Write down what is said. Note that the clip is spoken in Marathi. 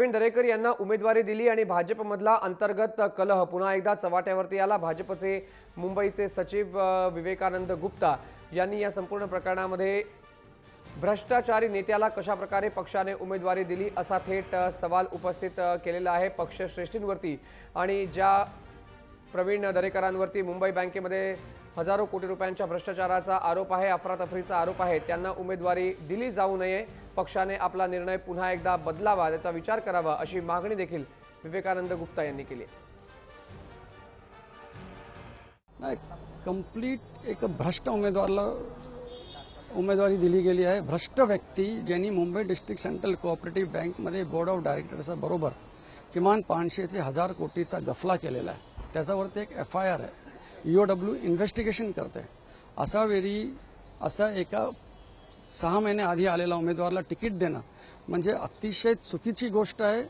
प्रवीण दरेकर यांना उमेदवारी दिली आणि भाजपमधला अंतर्गत कलह पुन्हा एकदा चव्हाट्यावरती आला। भाजपचे मुंबईचे सचिव विवेकानंद गुप्ता यांनी या संपूर्ण प्रकरणामध्ये भ्रष्टाचारी नेत्याला कशा प्रकारे पक्षाने उमेदवारी दिली असा थेट सवाल उपस्थित केलेला आहे पक्षश्रेष्ठींवरती। आणि ज्या प्रवीण दरेकरांवरती मुंबई बँकेमध्ये हजारो कोटी रुपयांच्या भ्रष्टाचाराचा आरोप आहे, अफरातफरीचा आरोप आहे, त्यांना उमेदवारी दिली जाऊ नये, पक्षाने आपला निर्णय पुन्हा एकदा बदलावा, त्याचा विचार करावा अशी मागणी देखील विवेकानंद गुप्ता यांनी केली। नाही, कंप्लीट एक भ्रष्ट उमेदवाराला उमेदवारी दिली गेली आहे। भ्रष्ट व्यक्ती ज्यांनी मुंबई डिस्ट्रिक्ट सेंट्रल कोऑपरेटिव्ह बँकमध्ये बोर्ड ऑफ डायरेक्टर्सबरोबर किमान 500 ते 1000 कोटीचा गफला केलेला आहे, त्याच्यावरती एक FIR आहे। EOW इन्व्हेस्टिगेशन करते। असा वेळी असा एका 6 महिने आधी आलेला उमेदवाराला तिकीट देणं म्हणजे अतिशय चुकीची गोष्ट आहे।